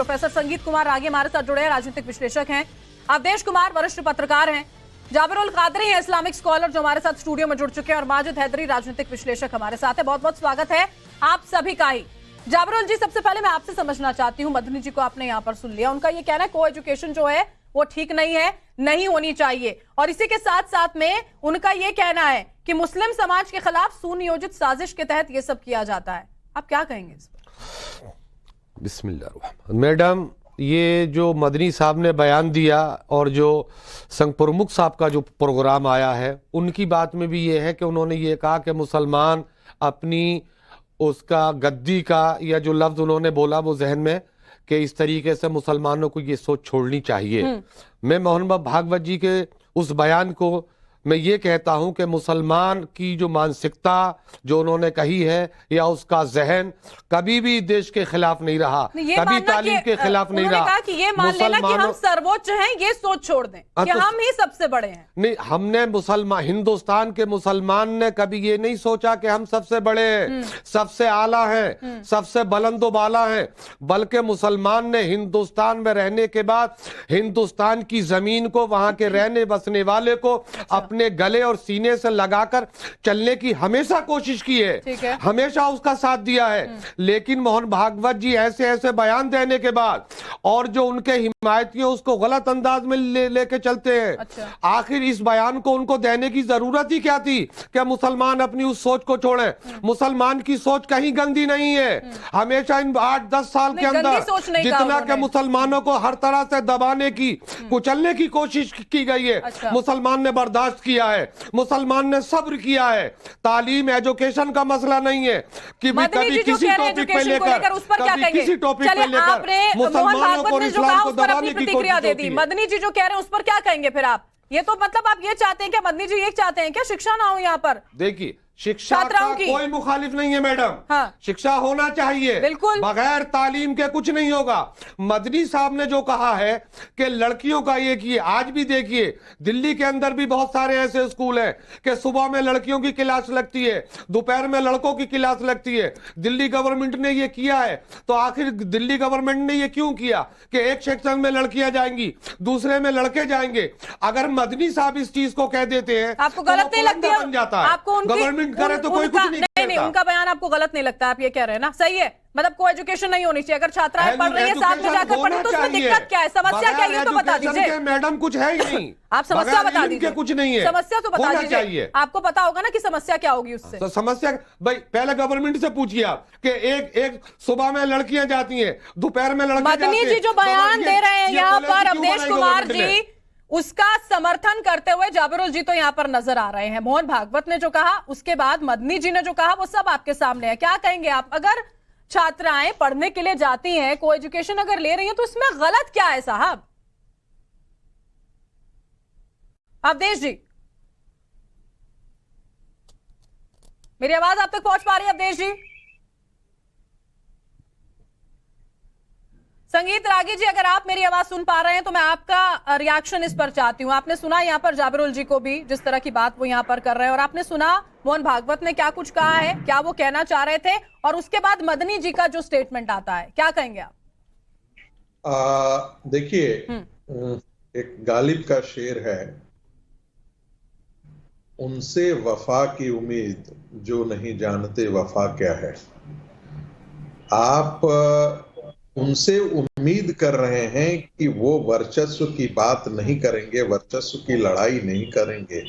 Professor संगीत कुमार रागी हमारे साथ जुड़े हैं, राजनीतिक विश्लेषक हैं। अवधेश कुमार वरिष्ठ पत्रकार हैं। जाबिरुल कादरी है इस्लामिक स्कॉलर जो हमारे साथ स्टूडियो में जुड़ चुके हैं, और माजिद हैदरी राजनीतिक विश्लेषक हमारे साथ है। बहुत बहुत स्वागत है आप सभी का ही। जाबिरुल जी, सबसे पहले मैं आपसे समझना चाहती हूँ, मदनी जी को आपने यहाँ पर सुन लिया, उनका ये कहना है को एजुकेशन जो है वो ठीक नहीं है, नहीं होनी चाहिए, और इसी के साथ साथ में उनका ये कहना है कि मुस्लिम समाज के खिलाफ सुनियोजित साजिश के तहत ये सब किया जाता है। आप क्या कहेंगे इस पर? बिस्मिल्लाह। मैडम, ये जो मदनी साहब ने बयान दिया और जो संघ प्रमुख साहब का जो प्रोग्राम आया है, उनकी बात में भी ये है कि उन्होंने ये कहा कि मुसलमान अपनी उसका गद्दी का या जो लफ्ज उन्होंने बोला वो जहन में कि इस तरीके से मुसलमानों को ये सोच छोड़नी चाहिए। मैं मोहन भागवत जी के उस बयान को मैं ये कहता हूं कि मुसलमान की जो मानसिकता जो उन्होंने कही है या उसका जहन कभी भी देश के खिलाफ नहीं रहा, कभी तालीम के खिलाफ नहीं रहा। कहा कि ये मान लेना कि हम सर्वोच्च हैं, ये सोच छोड़ दें कि हम ही सबसे बड़े हैं। नहीं, हमने मुसलमान हिंदुस्तान के मुसलमान ने कभी ये नहीं सोचा कि हम सबसे बड़े हैं, सबसे आला हैं, सबसे बुलंदो बाला हैं, बल्कि मुसलमान ने हिंदुस्तान में रहने के बाद हिंदुस्तान की जमीन को, वहां के रहने बसने वाले को अपने गले और सीने से लगाकर चलने की हमेशा कोशिश की है, हमेशा उसका साथ दिया है। लेकिन मोहन भागवत जी ऐसे ऐसे बयान देने के बाद और जो उनके हिमायती उसको गलत अंदाज में लेके चलते हैं। आखिर इस बयान को उनको देने की जरूरत ही क्या थी कि मुसलमान अपनी उस सोच को छोड़े? मुसलमान की सोच कहीं गंदी नहीं है। हमेशा इन 8-10 साल के अंदर जितना के मुसलमानों को हर तरह से दबाने की, कुचलने की कोशिश की गई है, मुसलमान ने बर्दाश्त किया है, मुसलमान ने सब्र किया है। तालीम एजुकेशन का मसला नहीं है कि कभी किसी टॉपिक पे लेकर, कभी किसी टॉपिक पे लेकर मुसलमानों को इस्लाम को दबाने की कोशिश होती है। मदनी जी जो कह रहे हैं उस पर क्या कहेंगे फिर आप? ये तो मतलब आप ये चाहते हैं क्या, मदनी जी ये चाहते हैं क्या शिक्षा ना हो यहाँ पर? देखिए, शिक्षा का कोई मुखालिफ नहीं है मैडम। हाँ। शिक्षा होना चाहिए, बिल्कुल। बगैर तालीम के कुछ नहीं होगा। मदनी साहब ने जो कहा है कि लड़कियों का ये किए, आज भी देखिए दिल्ली के अंदर भी बहुत सारे ऐसे स्कूल हैं कि सुबह में लड़कियों की क्लास लगती है, दोपहर में लड़कों की क्लास लगती है। दिल्ली गवर्नमेंट ने ये किया है, तो आखिर दिल्ली गवर्नमेंट ने ये क्यों किया कि एक सेक्शन में लड़कियां जाएंगी, दूसरे में लड़के जाएंगे? अगर मदनी साहब इस चीज को कह देते हैं, आपको गलत नहीं लगती? बन जाता है गवर्नमेंट करे तो कोई कुछ नहीं, उनका बयान आपको गलत नहीं लगता? आप ये कह रहे हैं ना, सही है, मतलब को एजुकेशन नहीं होनी चाहिए। अगर छात्राएं पढ़ रही है साथ में जाकर पढ़े तो उसमें दिक्कत क्या है? समस्या क्या है ये तो बता दीजिए मैडम। कुछ है ही नहीं। आप समस्या बता दीजिए। कुछ नहीं है, समस्या तो बता दीजिए। आपको पता होगा ना कि समस्या क्या होगी उससे। तो समस्या भाई पहले गवर्नमेंट से पूछिए आप कि एक सुबह में लड़कियां जाती हैं, दोपहर में लड़के जाते हैं। मदनी जी जो बयान दे रहे हैं यहाँ पर अवधेश कुमार जी, उसका समर्थन करते हुए जाबिरुल जी तो यहाँ पर नजर आ रहे हैं। मोहन भागवत ने जो कहा, उसके बाद मदनी जी ने जो कहा, वो सब आपके सामने है। क्या कहेंगे आप? अगर छात्राएं पढ़ने के लिए जाती हैं, को एजुकेशन अगर ले रही हैं, तो इसमें गलत क्या है साहब? अवधेश जी, मेरी आवाज आप तक पहुंच पा रही है अवधेश जी? संगीत रागी जी, अगर आप मेरी आवाज सुन पा रहे हैं तो मैं आपका रिएक्शन इस पर चाहती हूं। आपने सुना यहाँ पर जाबिरुल जी को भी जिस तरह की बात वो यहाँ पर कर रहे हैं, और आपने सुना मोहन भागवत ने क्या कुछ कहा है, क्या वो कहना चाह रहे थे, और उसके बाद मदनी जी का जो स्टेटमेंट आता है, क्या कहेंगे आप? देखिए, एक गालिब का शेर है, उनसे वफा की उम्मीद जो नहीं जानते वफा क्या है। आप उनसे उम्मीद कर रहे हैं कि वो वर्चस्व की बात नहीं करेंगे, वर्चस्व की लड़ाई नहीं करेंगे,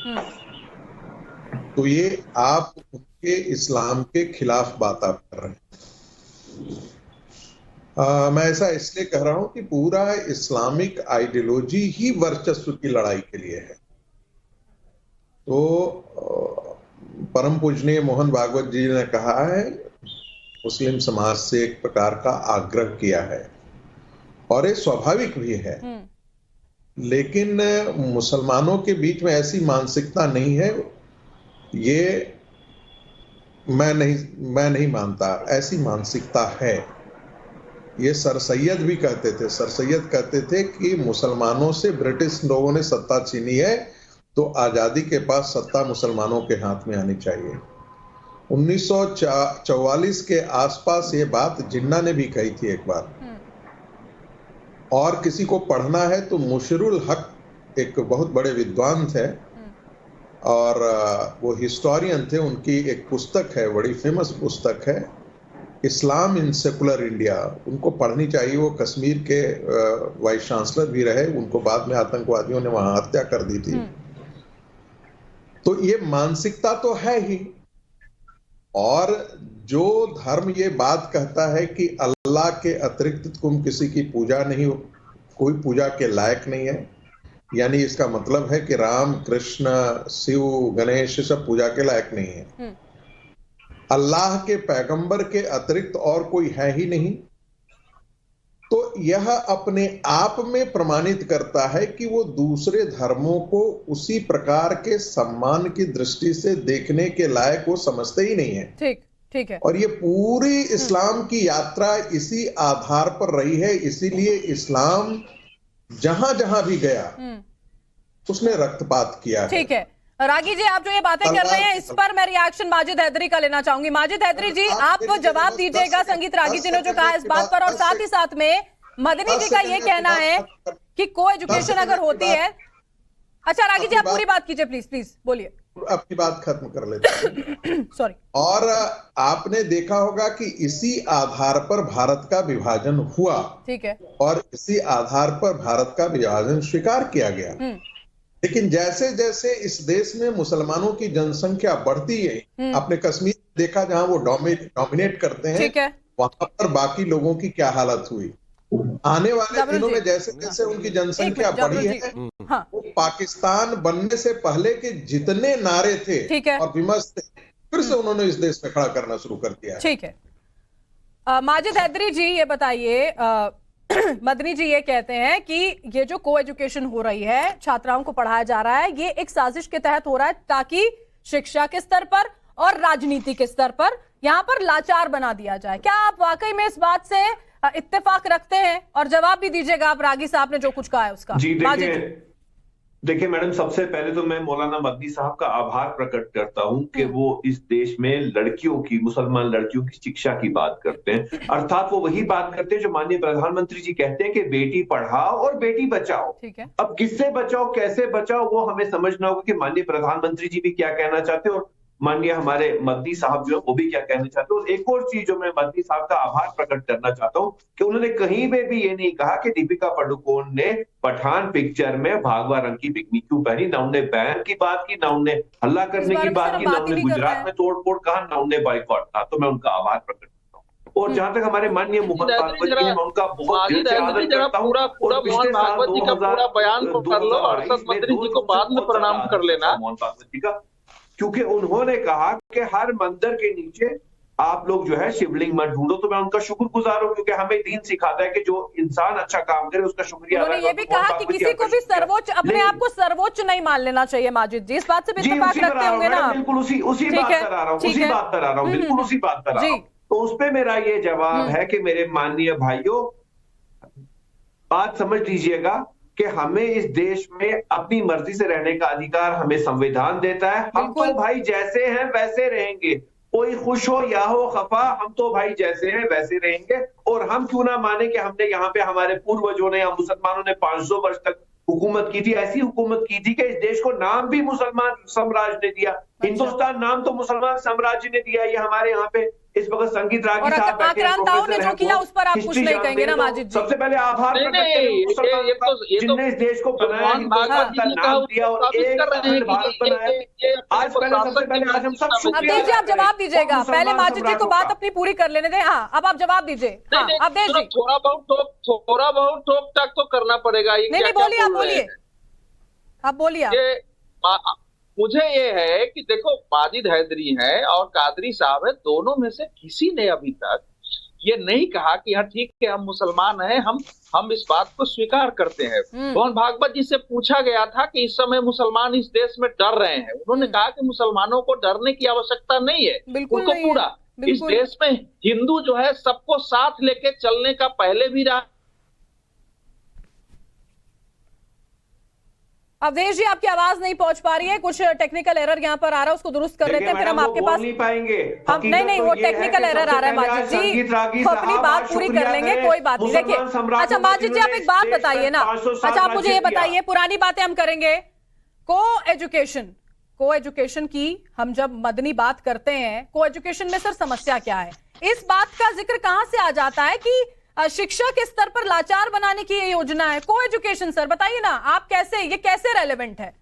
तो ये आप उनके इस्लाम के खिलाफ बात कर रहे हैं। मैं ऐसा इसलिए कह रहा हूं कि पूरा इस्लामिक आइडियोलॉजी ही वर्चस्व की लड़ाई के लिए है। तो परम पूजनीय मोहन भागवत जी ने कहा है, मुस्लिम समाज से एक प्रकार का आग्रह किया है, और ये स्वाभाविक भी है। लेकिन मुसलमानों के बीच में ऐसी मानसिकता नहीं है, ये मैं नहीं मानता। ऐसी मानसिकता है। ये सर सैयद भी कहते थे, सर सैयद कहते थे कि मुसलमानों से ब्रिटिश लोगों ने सत्ता छीनी है, तो आजादी के बाद सत्ता मुसलमानों के हाथ में आनी चाहिए। 1944 के आसपास ये बात जिन्ना ने भी कही थी एक बार। और किसी को पढ़ना है तो मुशरुल हक एक बहुत बड़े विद्वान थे और वो हिस्टोरियन थे। उनकी एक पुस्तक है, बड़ी फेमस पुस्तक है, इस्लाम इन सेकुलर इंडिया। उनको पढ़नी चाहिए। वो कश्मीर के वाइस चांसलर भी रहे, उनको बाद में आतंकवादियों ने वहां हत्या कर दी थी। तो ये मानसिकता तो है ही। और जो धर्म ये बात कहता है कि अल्लाह के अतिरिक्त तुम किसी की पूजा नहीं, कोई पूजा के लायक नहीं है, यानी इसका मतलब है कि राम, कृष्ण, शिव, गणेश सब पूजा के लायक नहीं है। अल्लाह के पैगंबर के अतिरिक्त और कोई है ही नहीं। तो यह अपने आप में प्रमाणित करता है कि वो दूसरे धर्मों को उसी प्रकार के सम्मान की दृष्टि से देखने के लायक वो समझते ही नहीं है। ठीक है। और ये पूरी इस्लाम की यात्रा इसी आधार पर रही है। इसीलिए इस्लाम जहां जहां भी गया उसने रक्तपात किया है। ठीक है रागी जी, आप जो ये बातें कर रहे हैं इस पर मैं रिएक्शन माजिद हैदरी का लेना चाहूंगी। माजिद हैदरी जी, आप जवाब दीजिएगा संगीत रागी जी ने जो कहा इस बात पर, और साथ ही साथ में मदनी जी का ये कहना है कि को एजुकेशन अगर होती है। अच्छा रागी जी, आप पूरी बात कीजिए प्लीज बोलिए। अपनी बात खत्म कर लेते हैं। सॉरी। और आपने देखा होगा कि इसी आधार पर भारत का विभाजन हुआ। ठीक है। और इसी आधार पर भारत का विभाजन स्वीकार किया गया। लेकिन जैसे जैसे इस देश में मुसलमानों की जनसंख्या बढ़ती है, आपने कश्मीर देखा जहां वो डोमिनेट करते हैं, वहां पर बाकी लोगों की क्या हालत हुई। आने वाले दिनों में जैसे जैसे उनकी जनसंख्या बढ़ी है, वो पाकिस्तान बनने से पहले के जितने नारे थे और विमर्श थे, फिर से उन्होंने इस देश में खड़ा करना शुरू कर दिया। ठीक है। माजिद हैदरी जी ये बताइए, मदनी जी ये कहते हैं कि ये जो को एजुकेशन हो रही है, छात्राओं को पढ़ाया जा रहा है, ये एक साजिश के तहत हो रहा है ताकि शिक्षा के स्तर पर और राजनीति के स्तर पर यहाँ पर लाचार बना दिया जाए। क्या आप वाकई में इस बात से इत्तेफाक रखते हैं? और जवाब भी दीजिएगा आप रागी साहब ने जो कुछ कहा है उसका। जी देखिए मैडम, सबसे पहले तो मैं मौलाना मदनी साहब का आभार प्रकट करता हूं कि वो इस देश में लड़कियों की, मुसलमान लड़कियों की शिक्षा की बात करते हैं। अर्थात वो वही बात करते हैं जो माननीय प्रधानमंत्री जी कहते हैं कि बेटी पढ़ाओ और बेटी बचाओ। ठीक है। अब किससे बचाओ, कैसे बचाओ, वो हमें समझना होगा कि माननीय प्रधानमंत्री जी भी क्या कहना चाहते हैं और माननीय हमारे मदनी साहब जो है वो भी क्या कहना चाहते हैं। और एक और चीज जो मैं मदनी साहब का आभार प्रकट करना चाहता हूँ कि उन्होंने कहीं पे भी ये नहीं कहा कि दीपिका पादुकोण ने पठान पिक्चर में भागवा रंग की बिकनी क्यों पहनी। ना उन्होंने बैन की बात की, ना उन्होंने हल्ला करने की बात की, ना उन्होंने गुजरात में तोड़फोड़ कहा, ना उन्होंने बॉयकॉट कहा। तो मैं उनका आभार प्रकट करता हूँ। और जहां तक हमारे माननीय मोहन भागवत जी हैं, मैं उनका बहुत दिल से आदर करता हूँ। पूरा मोहन भागवत जी का पूरा बयान को कर लो, अरशद मदनी जी को बाद में प्रणाम कर लेना। मोहन भागवत जी का, क्योंकि उन्होंने कहा कि हर मंदिर के नीचे आप लोग जो है शिवलिंग मत ढूंढो। तो मैं उनका शुक्रगुजार हूं, क्योंकि हमें दीन सिखाता है कि जो इंसान अच्छा काम करे उसका शुक्रिया अदा करो। ये भी कहा कि किसी को भी सर्वोच्च, अपने आप को सर्वोच्च नहीं मान लेना चाहिए। माजिद जी, इस बात से भी इत्तेफाक रखते होंगे ना? बिल्कुल उसी बात पर आ रहा हूँ, बिल्कुल उसी बात पर आ रहा हूँ। तो उस पे मेरा ये जवाब है कि मेरे माननीय भाइयों, बात समझ लीजिएगा कि हमें इस देश में अपनी मर्जी से रहने का अधिकार हमें संविधान देता है। हम तो भाई जैसे हैं वैसे रहेंगे, कोई खुश हो या हो खफा, हम तो भाई जैसे हैं वैसे रहेंगे। और हम क्यों ना माने कि हमने यहाँ पे हमारे पूर्वजों ने या मुसलमानों ने 500 वर्ष तक हुकूमत की थी। ऐसी हुकूमत की थी कि इस देश को नाम भी मुसलमान साम्राज्य ने दिया। हिंदुस्तान नाम तो मुसलमान साम्राज्य ने दिया। ये हमारे यहाँ पे इस वक्त संगीत रागी साहब बैठे हैं, ने जो किया उस पर आप कुछ नहीं कहेंगे ना माजिद जी? सबसे पहले आभार जिनने इस देश को बनाया, हिंदुस्तान का नाम दिया और एक भारत बनाया। आज पहले सबसे पहले आज हम सब शुक्रिया। आप जवाब दीजिएगा, पहले माजिद जी को बात अपनी पूरी कर लेने दें। हाँ, अब आप जवाब दीजिए। अवधेश जी, थोड़ा बहुत टोक टाक तो करना पड़ेगा। नहीं, बोलिए, आप बोलिए। मुझे ये है कि देखो, माजिद हैदरी हैं और कादरी साहब है, दोनों में से किसी ने अभी तक ये नहीं कहा कि हाँ ठीक है हम मुसलमान हैं, हम इस बात को स्वीकार करते हैं। मोहन भागवत जी से पूछा गया था कि इस समय मुसलमान इस देश में डर रहे हैं, उन्होंने कहा कि मुसलमानों को डरने की आवश्यकता नहीं है। उनको पूरा इस देश में हिंदू जो है सबको साथ लेके चलने का पहले भी रहा। अवधेश जी, आपकी आवाज नहीं पहुंच पा रही है, कुछ टेक्निकल एरर यहाँ पर आ रहा है, उसको दुरुस्त कर लेते हैं, फिर हम आपके पास नहीं पाएंगे। हम नहीं, वो टेक्निकल एरर आ रहा है माजिद जी, तो अपनी बात पूरी कर लेंगे, कोई बात नहीं। देखिए, अच्छा माजिद जी, आप एक बात बताइए ना, अच्छा आप मुझे ये बताइए, पुरानी बातें हम करेंगे, को एजुकेशन की हम जब मदनी बात करते हैं, को एजुकेशन में सर समस्या क्या है? इस बात का जिक्र कहां से आ जाता है कि शिक्षा के स्तर पर लाचार बनाने की ये योजना है? को एजुकेशन सर बताइए ना, आप ये कैसे रेलेवेंट है,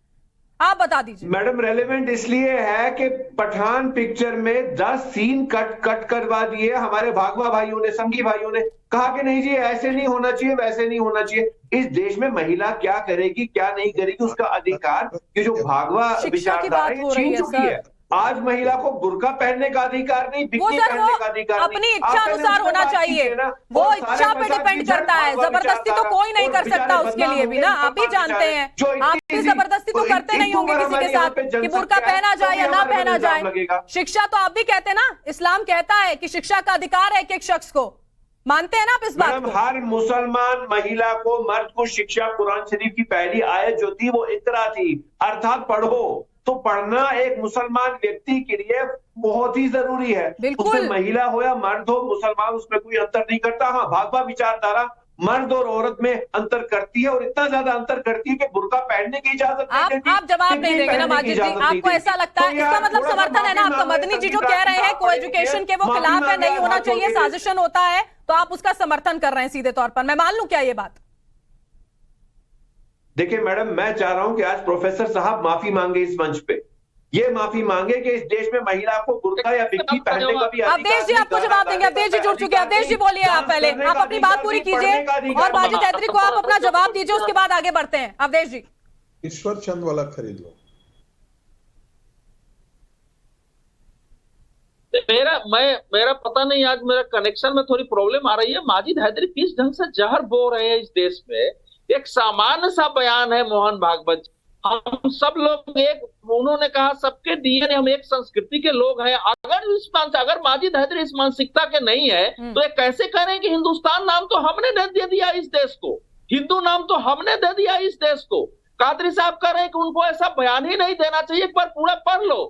आप बता दीजिए। मैडम, रेलेवेंट इसलिए है कि पठान पिक्चर में 10 सीन कट करवा दिए हमारे भागवा भाइयों ने, संघी भाइयों ने, कहा कि नहीं जी ऐसे नहीं होना चाहिए, वैसे नहीं होना चाहिए। इस देश में महिला क्या करेगी क्या नहीं करेगी उसका अधिकार की जो भागवा विचारधारा छीन चुकी है। आज महिला को बुर्का पहनने का अधिकार नहीं, बिकनी पहनने का अधिकार नहीं, अपनी इच्छा अनुसार होना चाहिए, वो इच्छा पे डिपेंड करता है, जबरदस्ती तो कोई नहीं कर सकता उसके लिए भी ना, आप भी जानते हैं, आप भी जबरदस्ती तो करते नहीं होंगे किसी के साथ कि बुर्का पहना जाए या ना पहना जाए। शिक्षा तो आप भी कहते हैं ना, इस्लाम कहता है कि शिक्षा का अधिकार है एक एक शख्स को, मानते हैं ना आप इस बात को? हर मुसलमान महिला को, मर्द को शिक्षा, कुरान शरीफ की पहली आयत जो थी वो इकरा थी, अर्थात पढ़ो। तो पढ़ना एक मुसलमान व्यक्ति के लिए बहुत ही जरूरी है। उसमें महिला हो या मर्द हो, मुसलमान उसमें कोई अंतर नहीं करता। हाँ, भागवा विचारधारा मर्द और औरत में अंतर करती है, और इतना ज्यादा अंतर करती है कि बुर्का पहनने की इजाजत नहीं देती। आप जवाब नहीं देंगे ना माजिद जी, आपको ऐसा लगता है? इसका मतलब समर्थन है ना आपका? मदनी जी जो कह रहे हैं को एजुकेशन के वो खिलाफ है, नहीं होना चाहिए, साजिशन होता है, तो आप उसका समर्थन कर रहे हैं सीधे तौर पर, मैं मान लूं क्या ये बात? देखिए मैडम, मैं चाह रहा हूं कि आज प्रोफेसर साहब माफी मांगे इस मंच पे, ये माफी मांगे कि इस देश में महिला को बुर्का या बिक्नी पहनने का भी अधिकार। अवधेश जी आपको जवाब देंगे, अवधेश जी जुड़ चुके हैं, अवधेश जी बोलिए आप पहले, आप अपनी बात पूरी कीजिए और माजिद हैदरी को आप अपना जवाब दीजिए, उसके बाद आगे बढ़ते हैं। अवधेश जी, ईश्वर चंद वाला खरीद लो। मेरा पता नहीं, आज मेरा कनेक्शन में थोड़ी प्रॉब्लम आ रही है। माजिद हैदरी किस ढंग से जहर बो रहे हैं इस देश में। एक सामान्य सा बयान है मोहन भागवत, हम सब लोग एक, उन्होंने कहा सबके डीएनए, हम एक संस्कृति के लोग हैं। अगर माजिद हैदरी इस मानसिकता के नहीं है तो ये कैसे करें कि हिंदुस्तान नाम तो हमने दे दिया इस देश को, हिंदू नाम तो हमने दे दिया इस देश को। कादरी साहब कह रहे हैं कि उनको ऐसा बयान ही नहीं देना चाहिए, एक बार पूरा पढ़ लो।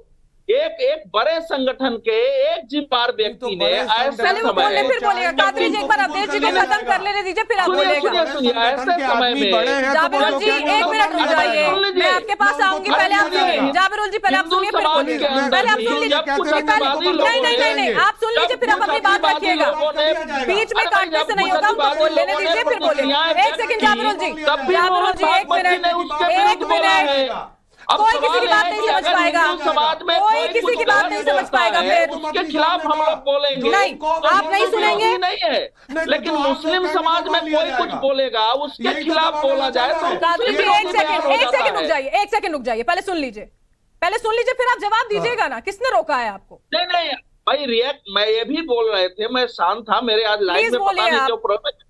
एक बड़े संगठन के एक जिम्मेदार व्यक्ति ने ऐसे समय, फिर बोलेगा कादरी जी, एक बार अवधेश जी को खत्म कर लेने दीजिए, फिर आप बोलेगा। ऐसे समय में जाबिरुल जी 1 मिनट रुक जाइए, मैं आपके पास आऊंगी, पहले आप सुनिए। जाबिरुल जी पहले आप सुनिए, फिर बोलिए, पहले आप सुन लीजिए, नहीं, आप सुन लीजिए, फिर आप अपनी बात रखिएगा, बीच में काटने से नहीं होगा, उनको बोल लेने दीजिए, फिर बोलिए। 1 सेकंड जाबिरुल जी, 1 मिनट, कोई किसी की बात नहीं समझ पाएगा, कोई किसी की बात नहीं समझ पाएगा, फिर उसके खिलाफ हम लोग बोलेंगे। नहीं, आप नहीं सुनेंगे, नहीं है, लेकिन मुस्लिम समाज में कोई कुछ बोलेगा उसके खिलाफ बोला जाए तो। कादरी जी 1 सेकंड रुक जाइए, 1 सेकंड रुक जाइए, पहले सुन लीजिए, फिर आप जवाब दीजिएगा ना, किसने रोका है आपको? नहीं भाई, रिएक्ट, मैं ये भी बोल रहे थे, मैं शांत था, मेरे आज लाइव में पता नहीं क्यों प्रॉब्लम।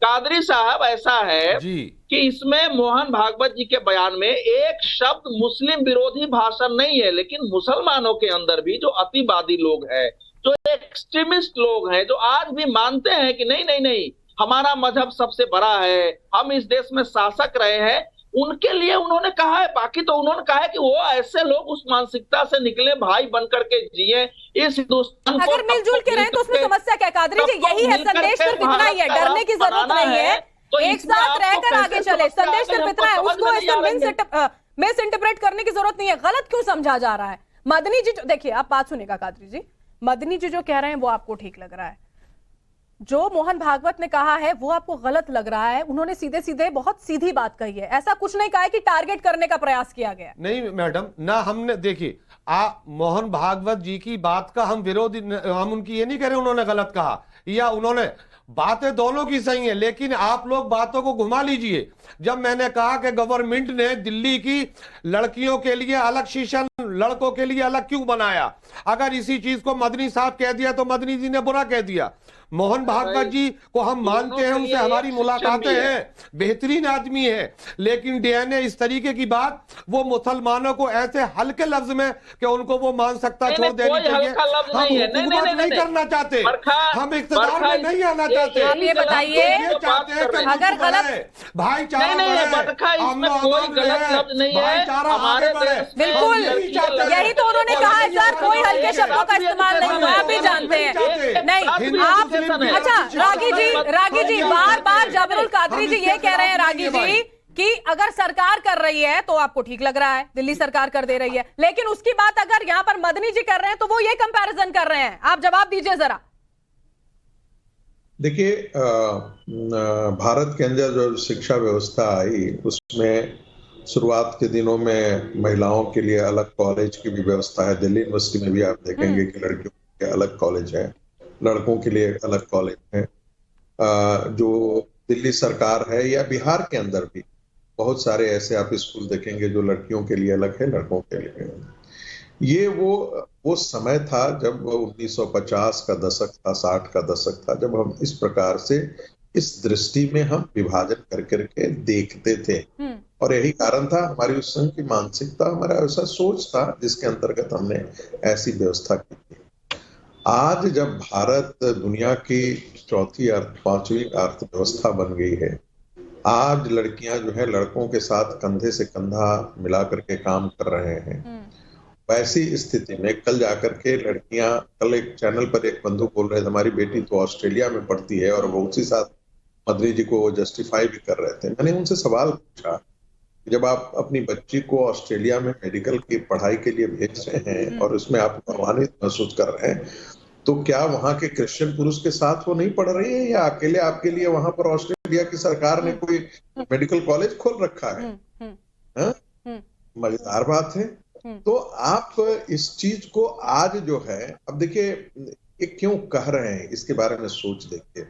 कादरी साहब, ऐसा है कि इसमें मोहन भागवत जी के बयान में एक शब्द मुस्लिम विरोधी भाषण नहीं है, लेकिन मुसलमानों के अंदर भी जो अतिवादी लोग हैं, जो एक्सट्रीमिस्ट लोग हैं, जो आज भी मानते हैं कि नहीं हमारा मजहब सबसे बड़ा है, हम इस देश में शासक रहे हैं, उनके लिए उन्होंने कहा है। बाकी तो उन्होंने कहा है कि वो ऐसे लोग उस मानसिकता से निकले, भाई बनकर के जिए इस हिंदुस्तान को। अगर मिलजुल के रहे तो उसमें समस्या क्या? कादरी जी यही है संदेश, सिर्फ इतना ही है, डरने की जरूरत नहीं है, एक साथ रहकर आगे चले, संदेश सिर्फ इतना है, उसको मिस इंटरप्रेट करने की जरूरत नहीं है। गलत क्यों समझा जा रहा है? मदनी जी, देखिए आप बात सुनिएगा कादरी जी, मदनी जी जो कह रहे हैं वो आपको ठीक लग रहा है, जो मोहन भागवत ने कहा है वो आपको गलत लग रहा है। उन्होंने सीधे सीधे बहुत सीधी बात कही है, ऐसा कुछ नहीं कहा है कि टारगेट करने का प्रयास किया गया। नहीं मैडम, ना हमने, देखिए मोहन भागवत जी की बात का हम विरोधी, हम उनकी ये नहीं कह रहे उन्होंने गलत कहा या उन्होंने, बातें दोनों की सही है, लेकिन आप लोग बातों को घुमा लीजिए। जब मैंने कहा कि गवर्नमेंट ने दिल्ली की लड़कियों के लिए अलग सेशन, लड़कों के लिए अलग क्यों बनाया, अगर इसी चीज को मदनी साहब कह दिया तो मदनी जी ने बुरा कह दिया। मोहन भागवत जी को हम मानते हैं, उनसे हमारी मुलाकातें हैं, बेहतरीन आदमी है, लेकिन डीएनए इस तरीके की बात, वो मुसलमानों को ऐसे हल्के लफ्ज में कि उनको वो मान सकता छोड़ देनी चाहिए। हम हुकूमत नहीं करना चाहते, हम इख्तिदार में नहीं आना चाहते। आप ये बताइए, अगर गलत भाईचारा बिल्कुल यही तो उन्होंने कहा है सर, कोई हल्के शब्दों का इस्तेमाल नहीं हुआ, आप भी जानते हैं। नहीं आप, अच्छा रागी जी बार बार जाबिरुल कादरी जी ये कह रहे हैं रागी जी कि अगर सरकार कर रही है तो आपको ठीक लग रहा है, दिल्ली सरकार कर दे रही है, लेकिन उसकी बात अगर यहां पर मदनी जी कर रहे हैं तो वो ये कंपैरिजन कर रहे हैं। आप जवाब दीजिए जरा। देखिए, भारत के अंदर जो शिक्षा व्यवस्था आई उसमें शुरुआत के दिनों में महिलाओं के लिए अलग कॉलेज की भी व्यवस्था है। दिल्ली यूनिवर्सिटी में भी आप देखेंगे कि लड़कियों के अलग कॉलेज है, लड़कों के लिए अलग कॉलेज है। जो दिल्ली सरकार है या बिहार के अंदर भी बहुत सारे ऐसे आप स्कूल देखेंगे जो लड़कियों के लिए अलग है, लड़कों के लिए। ये वो समय था जब 1950 का दशक था, 60 का दशक था, जब हम इस प्रकार से इस दृष्टि में हम विभाजन कर करके देखते थे। और यही कारण था हमारी उस समय की मानसिकता, हमारा ऐसा सोच था जिसके अंतर्गत हमने ऐसी व्यवस्था की थी। आज जब भारत दुनिया की चौथी पांचवी अर्थव्यवस्था बन गई है, आज लड़कियां जो है लड़कों के साथ कंधे से कंधा मिला करके काम कर रहे हैं। वैसी स्थिति में कल जाकर के लड़कियां, कल एक चैनल पर एक बंधु बोल रहे थे हमारी बेटी तो ऑस्ट्रेलिया में पढ़ती है, और वो उसी साथ मदनी जी को जस्टिफाई भी कर रहे थे। मैंने उनसे सवाल पूछा, जब आप अपनी बच्ची को ऑस्ट्रेलिया में मेडिकल की पढ़ाई के लिए भेज रहे हैं और उसमें आप गौरवान्वित महसूस कर रहे हैं, तो क्या वहां के क्रिश्चियन पुरुष के साथ वो नहीं पढ़ रही है, या अकेले आपके लिए वहां पर ऑस्ट्रेलिया की सरकार ने कोई मेडिकल कॉलेज खोल रखा है? मजेदार बात है। तो आप इस चीज को आज जो है, अब देखिए ये क्यों कह रहे हैं इसके बारे में सोच देखिए।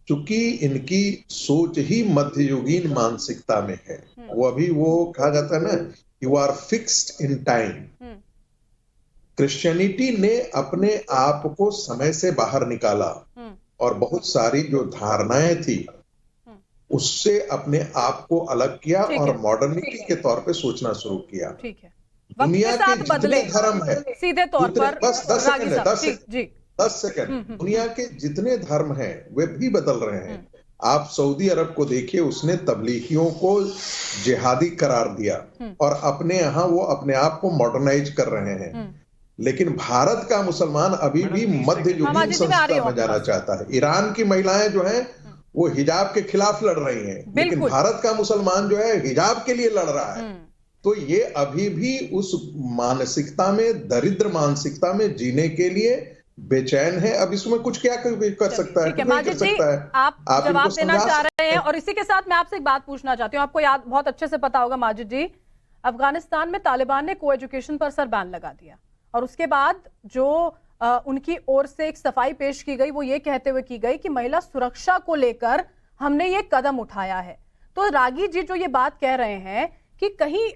चूंकि इनकी सोच ही मध्ययुगीन मानसिकता में है, वो अभी वो कहा जाता है ना, you are fixed in time. Christianity ने अपने आप को समय से बाहर निकाला और बहुत सारी जो धारणाएं थी उससे अपने आप को अलग किया और मॉडर्निटी के तौर पे सोचना शुरू किया। ठीक है, दुनिया के जितने धर्म है, सीधे तौर पर बस 10 सेकंड, दुनिया के जितने धर्म हैं वे भी बदल रहे हैं। आप सऊदी अरब को देखिए, उसने तबलीगियों को जिहादी करार दिया और अपने यहाँ वो अपने आप को मॉडर्नाइज कर रहे हैं। लेकिन भारत का मुसलमान अभी भी मध्ययुगीन संस्था में जाना चाहता है। ईरान की महिलाएं जो हैं वो हिजाब के खिलाफ लड़ रही हैं, लेकिन भारत का मुसलमान जो है हिजाब के लिए लड़ रहा है। तो ये अभी भी उस मानसिकता में, दरिद्र मानसिकता में जीने के लिए बेचैन है। अब इसमें कुछ क्या कर सकता है? ठीक है माजिद जी, आप जवाब देना चाह रहे हैं, और इसी के साथ मैं आपसे एक बात पूछना चाहती हूँ। आपको याद बहुत अच्छे से पता होगा माजिद जी, अफगानिस्तान में तालिबान ने को एजुकेशन पर सर बैन लगा दिया, और उसके बाद जो उनकी ओर से एक सफाई पेश की गई वो ये कहते हुए की गई कि महिला सुरक्षा को लेकर हमने ये कदम उठाया है। तो रागी जी जो ये बात कह रहे हैं कि कहीं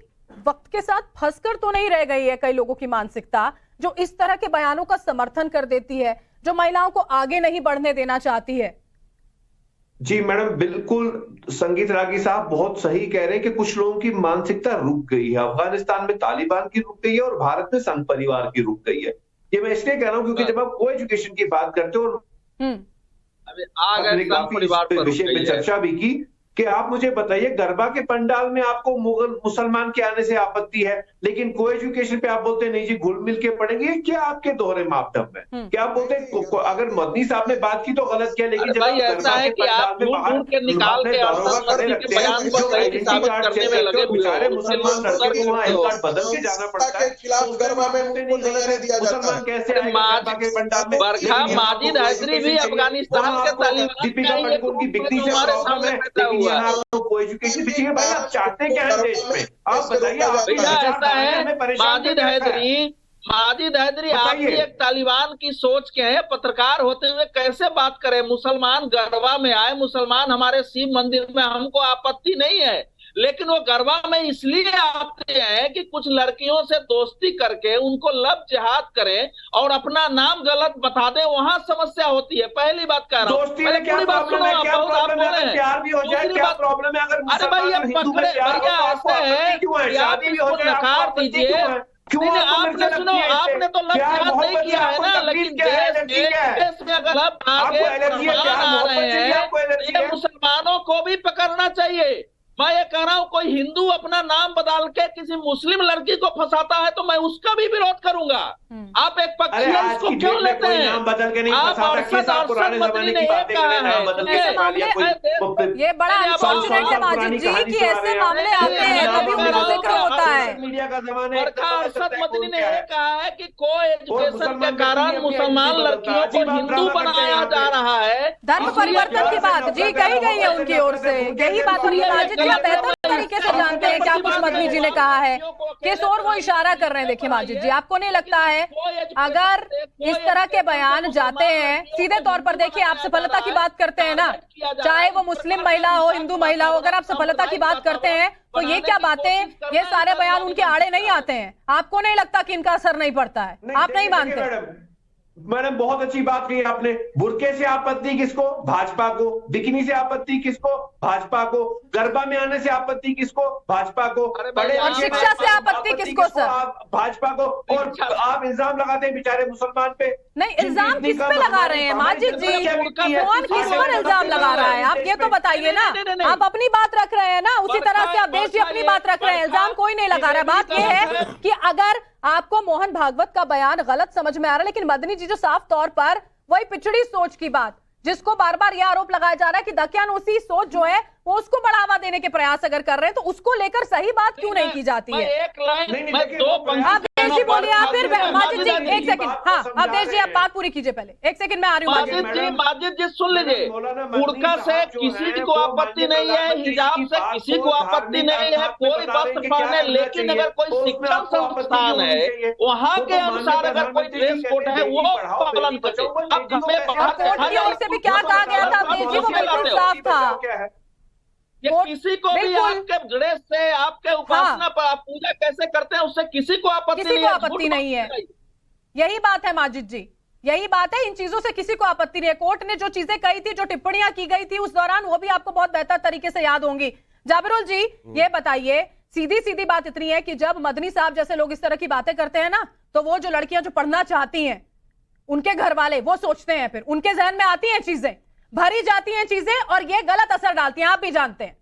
वक्त के साथ फंसकर तो नहीं रह गई है कई लोगों की मानसिकता, जो इस तरह के बयानों का समर्थन कर देती है, जो महिलाओं को आगे नहीं बढ़ने देना चाहती है? जी मैडम, बिल्कुल संगीत रागी साहब बहुत सही कह रहे हैं कि कुछ लोगों की मानसिकता रुक गई है। अफगानिस्तान में तालिबान की रुक गई है और भारत में संघ परिवार की रुक गई है। ये मैं इसलिए कह रहा हूं क्योंकि जब आप को एजुकेशन की बात करते हो, और विषय पे चर्चा भी की कि आप मुझे बताइए, गरबा के पंडाल में आपको मुसलमान के आने से आपत्ति है, लेकिन को एजुकेशन पे आप बोलते नहीं जी घुल मिल के पढ़ेंगे। क्या आपके दोहरे मापदंड है? क्या आप बोलते अगर मदनी साहब ने बात की तो गलत किया, लेकिन जब ऐसा है कि आप ढूंढ के निकाल के बेचारे मुसलमान लड़के को वहाँ आई कार्ड बदल के जाना पड़ता है, मुसलमान कैसे पंडाल में? माजिद हैदरी भी अफगानिस्तान के तालिबान, दीपिका पादुकोण की बिकती से प्रॉब्लम है, को एजुकेशन पीछे भाई आप चाहते क्या है देश में? आप बताइए। ऐसा है माजिद हैदरी आप भी एक तालिबान की सोच के हैं, पत्रकार होते हुए कैसे बात करें? मुसलमान गरबा में आए, मुसलमान हमारे शिव मंदिर में, हमको आपत्ति नहीं है, लेकिन वो गरबा में इसलिए आते हैं कि कुछ लड़कियों से दोस्ती करके उनको लव जिहाद करें और अपना नाम गलत बता दें, वहां समस्या होती है। पहली बात कह रहा हूँ, दोस्ती में क्या प्रॉब्लम है? क्या प्रॉब्लम है? अगर प्यार भी हो जाए क्या प्रॉब्लम है? अगर अरे भाई, ये पकड़े भैया ऐसे है कि आप इसको नकार दीजिए। आपने सुनो, आपने तो लव जिहाद नहीं किया है ना, लेकिन देश में अगर लव आगे आ रहे हैं तो ये मुसलमानों को भी पकड़ना चाहिए। मैं ये कह रहा हूँ, कोई हिंदू अपना नाम बदल के किसी मुस्लिम लड़की को फंसाता है तो मैं उसका भी विरोध करूंगा। आप एक पक्ष इसको क्यों लेते हैं? नाम बदल के नहीं फंसा पुराने जमाने की बातें ये बड़ा अनफॉर्चुनेट है माजिद जी कि ऐसे मामले आते हैं, तभी उनका जिक्र होता है। मीडिया का जमाना है। अरशद मदनी ने यह कहा है कि को एजुकेशन के कारण मुसलमान लड़कियों को हिंदू बनाया जा रहा है। धर्म परिवर्तन की बात जी कही गई है उनकी ओर से, यही बात। और ये माजिद जी आप बेहतर तरीके से जानते हैं क्या कुछ मदनी जी ने कहा है, किस ओर वो इशारा कर रहे हैं। देखिए माजिद जी, आपको नहीं लगता है अगर इस तरह के बयान जाते हैं सीधे तौर पर, देखिए आप सफलता की बात करते हैं ना, चाहे वो मुस्लिम महिला हो हिंदू महिला हो, अगर आप सफलता की बात करते हैं तो ये क्या बातें, ये सारे बयान उनके आड़े नहीं आते हैं? आपको नहीं लगता कि इनका असर नहीं पड़ता है? आप नहीं मानते? मैडम बहुत अच्छी बात कही आपने। बुरके से आपत्ति किसको? भाजपा को। बिकिनी से आपत्ति किसको? भाजपा को। गरबा में आने से आपत्ति किसको? भाजपा को। और शिक्षा से आपत्ति किसको सर? भाजपा को। और आप इल्जाम लगाते हैं बेचारे मुसलमान पे। नहीं, इल्जाम किस पे लगा रहे हैं माजिद जी? कौन किस पर इल्जाम लगा रहा है? आप ये तो बताइए ना। आप अपनी बात रख रहे हैं ना, उसी तरह से अवधेश जी अपनी बात रख रहे हैं। इल्जाम कोई नहीं लगा रहा है। बात यह है कि अगर आपको मोहन भागवत का बयान गलत समझ में आ रहा है, लेकिन मदनी जी जो साफ तौर पर वही पिछड़ी सोच की बात, जिसको बार बार यह आरोप लगाया जा रहा है कि दकियानूसी सोच जो है वो उसको बढ़ावा देने के प्रयास अगर कर रहे हैं तो उसको लेकर सही बात क्यों नहीं की जाती है? अवधेश जी बोलिए आप, फिर माजिद जी एक सेकंड। हाँ अवधेश जी आप बात पूरी कीजिए पहले, एक सेकंड में आ रही हूँ। माजिद जी सुन लीजिए, बुर्का से किसी को आपत्ति नहीं है, हिजाब से किसी को आपत्ति नहीं है, कोई वस्त्र पहने, लेकिन अगर कोई शिक्षण संस्थान है वहाँ के अनुसार अगर कोई ड्रेस कोड है वो पालन करे। अब हमें कोर्ट की ओर से भी क्या कहा गया था अवधेश जी, वो बिल्कुल साफ था। ये किसी को भी आपके ड्रेस से, आपके उपासना पर आप पूजा कैसे करते हैं उससे किसी को आपत्ति नहीं है। यही बात है माजिद जी, यही बात है। इन चीजों से किसी को आपत्ति नहीं है। कोर्ट ने जो चीजें कही थी, जो टिप्पणियां की गई थी उस दौरान, वो भी आपको बहुत बेहतर तरीके से याद होंगी। जाबिरुल जी ये बताइए, सीधी सीधी बात इतनी है कि जब मदनी साहब जैसे लोग इस तरह की बातें करते हैं ना, तो वो जो लड़कियां जो पढ़ना चाहती हैं उनके घर वाले वो सोचते हैं, फिर उनके जहन में आती हैं चीजें, भरी जाती हैं चीजें और ये गलत असर डालती हैं, आप भी जानते हैं।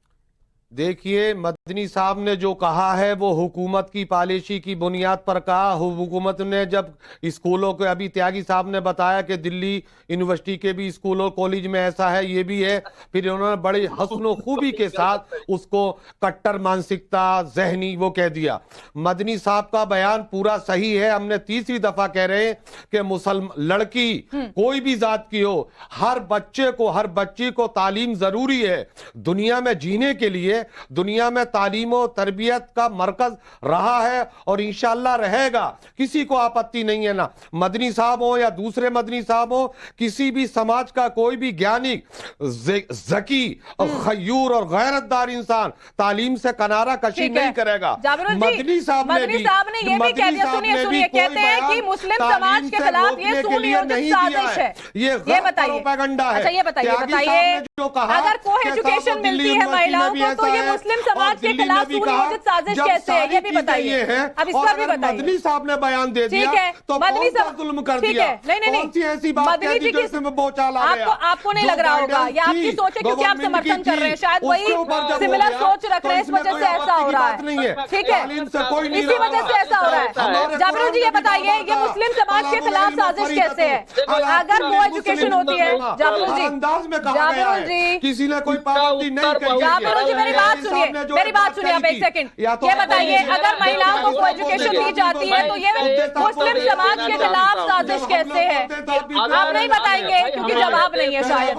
देखिए मदनी साहब ने जो कहा है वो हुकूमत की पॉलिसी की बुनियाद पर कहा। हुकूमत ने जब स्कूलों के, अभी त्यागी साहब ने बताया कि दिल्ली यूनिवर्सिटी के भी स्कूलों कॉलेज में ऐसा है, ये भी है, फिर उन्होंने बड़ी हस्न खूबी के साथ उसको कट्टर मानसिकता जहनी वो कह दिया। मदनी साहब का बयान पूरा सही है। हमने तीसरी दफा कह रहे हैं कि मुसलमान लड़की कोई भी जात की हो, हर बच्चे को, हर बच्ची को तालीम जरूरी है दुनिया में जीने के लिए। दुनिया में तालीम और तरबियत का मरकज रहा है और इंशाअल्लाह रहेगा। किसी को आपत्ति नहीं है, ना मदनी साहब हो या दूसरे मदनी साहब हो, किसी भी समाज का कोई भी ज्ञानी, ज़की और खयूर और गैरतदार इंसान तालीम से किनारा कशी नहीं करेगा। मदनी साहब ने ये भी कह दिया, सुनिए कहते हैं कि मुस्लिम समाज के खिलाफ ये सुनियोजित साजिश है। ये बताइए, अच्छा ये बताइए जो कहा अगर को एजुकेशन मिलती है महिलाओं को तो ये मुस्लिम समाज के खिलाफ सुनियोजित साजिश कैसे है, ये भी बताइए। अब इस पर भी बताइए। मदनी साहब ने बयान दे दिया तो मदनी साहब जुल्म कर दिया। नहीं ऐसी बात मदनी जी की आपको नहीं लग रहा होगा, या आपकी सोच है क्योंकि आप समर्थन कर रहे हैं, शायद वही सिमिलर सोच रख रहे हैं, इस वजह से ऐसा हो रहा है। ठीक है, इसी वजह से ऐसा हो रहा है। जाबिरुल जी ये बताइए, ये मुस्लिम समाज के खिलाफ साजिश कैसे है? अगर वो एजुकेशन होती है, जाबिरुल जी किसी ने कोई पाबंदी नहीं की। जाबिरुल जी मेरी बात सुनिए आप एक सेकंड। ये बताइए अगर महिलाओं को को एजुकेशन दी जाती है तो ये मुस्लिम समाज के खिलाफ साजिश कैसे है? आप नहीं बताएंगे क्योंकि जवाब नहीं है शायद।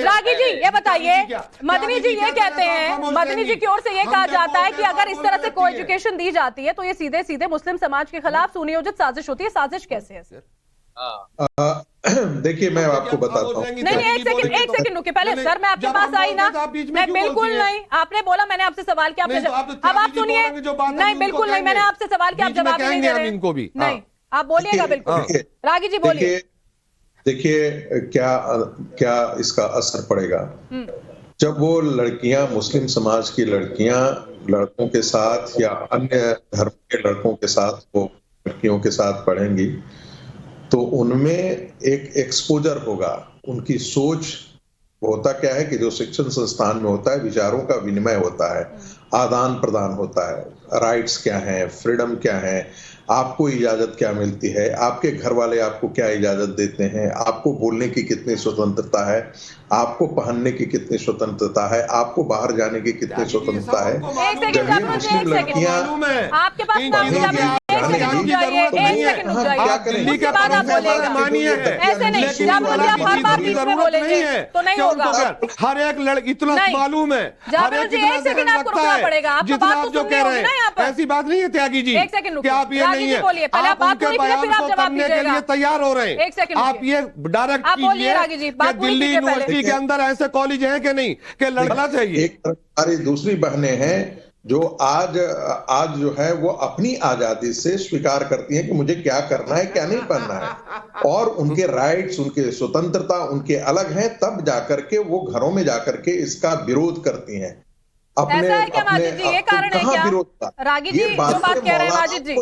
रागी जी ये बताइए, मदनी जी ये कहते हैं, मदनी जी की ओर से ये कहा जाता है कि अगर इस तरह से को एजुकेशन दी जाती है तो ये सीधे सीधे मुस्लिम समाज के खिलाफ सुनियोजित साजिश होती है। साजिश कैसे है? हाँ। देखिए मैं आपको बताता हूँ। नहीं नहीं, एक सेकंड रुके पहले सर, मैं आपके पास आई ना, मैं बिल्कुल नहीं, आपने बोला, मैंने आपसे सवाल किया, आपने अब आप सुनिए, नहीं बिल्कुल नहीं, मैंने आपसे सवाल किया, आप जवाब नहीं दे रहे। इनको भी नहीं, आप बोलिएगा बिल्कुल, रागी जी बोलिए। देखिए क्या इसका असर पड़ेगा जब वो लड़कियां, मुस्लिम समाज की लड़कियां लड़कों के साथ या अन्य धर्म के लड़कों के साथ वो लड़कियों के साथ पढ़ेंगी, तो उनमें एक एक्सपोजर होगा, उनकी सोच। होता क्या है कि जो शिक्षण संस्थान में होता है, विचारों का विनिमय होता है, आदान प्रदान होता है, राइट्स क्या हैं, फ्रीडम क्या है, आपको इजाजत क्या मिलती है, आपके घर वाले आपको क्या इजाजत देते हैं, आपको बोलने की कितनी स्वतंत्रता है, आपको पहनने की कितनी स्वतंत्रता है, आपको बाहर जाने की कितनी स्वतंत्रता है। जब ये मुस्लिम लड़कियां आपके पास ऐसे नहीं, तो नहीं होगा। हर एक लड़की इतना मालूम है, एक सेकंड आपको रुकना पड़ेगा, जितना आप जो कह रहे हैं ऐसी बात नहीं है त्यागी जी, एक सेकंड कि आप ये नहीं है, आप उनके बयान को करने के लिए तैयार हो रहे हैं। आप ये डायरेक्ट कीजिए कि दिल्ली यूनिवर्सिटी के अंदर ऐसे कॉलेज हैं कि नहीं कि लड़का चाहिए। एक हमारी दूसरी बहनें हैं जो आज जो है वो अपनी आजादी से स्वीकार करती हैं कि मुझे क्या करना है, क्या नहीं करना है, और उनके राइट्स, उनके स्वतंत्रता उनके अलग हैं, तब जाकर के वो घरों में जाकर के इसका विरोध करती हैं। ऐसा है क्या माजिद जी, ये कारण है क्या? रागी जी जो बात कह रहे हैं माजिद जी,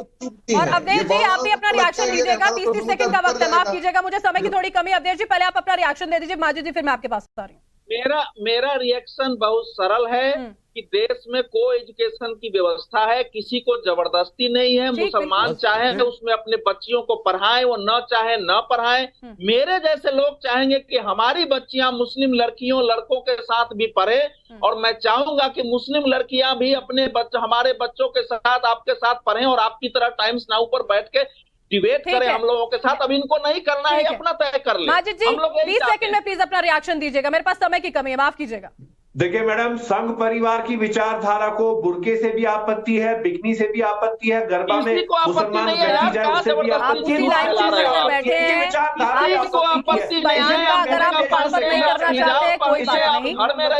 और अवधेश जी आप भी अपना रिएक्शन दीजिएगा, 30 सेकंड का वक्त है, माफ कीजिएगा मुझे समय की थोड़ी कमी। अवधेश जी पहले आप अपना रिएक्शन दे दीजिए, माजिद जी फिर मैं आपके पास आ रही हूँ। मेरा रिएक्शन बहुत सरल है कि देश में को एजुकेशन की व्यवस्था है, किसी को जबरदस्ती नहीं है। मुसलमान चाहे उसमें अपने बच्चियों को पढ़ाएं, वो न चाहे न पढ़ाएं। मेरे जैसे लोग चाहेंगे कि हमारी बच्चियां मुस्लिम लड़कियों लड़कों के साथ भी पढ़े, और मैं चाहूंगा कि मुस्लिम लड़कियां भी हमारे बच्चों के साथ, आपके साथ पढ़ें, और आपकी तरह टाइम्स नाउ पर बैठ के डिबेट करें हम लोगों के साथ। अब इनको नहीं करना है, अपना तय कर ले। माजिद जी 20 सेकंड में प्लीज अपना रिएक्शन दीजिएगा, मेरे पास समय की कमी है, माफ कीजिएगा। देखिए मैडम, संघ परिवार की विचारधारा को बुर्के से भी आपत्ति है, बिकनी से भी आपत्ति है, गरबा में मुसलमान बैठी जाए उससे भी आपत्ति है।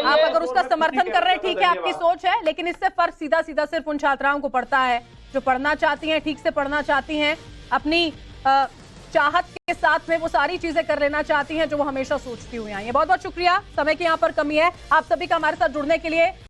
आप अगर उसका समर्थन कर रहे हैं ठीक है, आपकी सोच है, लेकिन इससे फर्क सीधा सीधा सिर्फ उन छात्राओं को पड़ता है जो पढ़ना चाहती हैं, ठीक से पढ़ना चाहती हैं, अपनी चाहत के साथ में वो सारी चीजें कर लेना चाहती हैं जो वो हमेशा सोचती हुई आई हैं। बहुत बहुत शुक्रिया, समय की यहाँ पर कमी है। आप सभी का हमारे साथ जुड़ने के लिए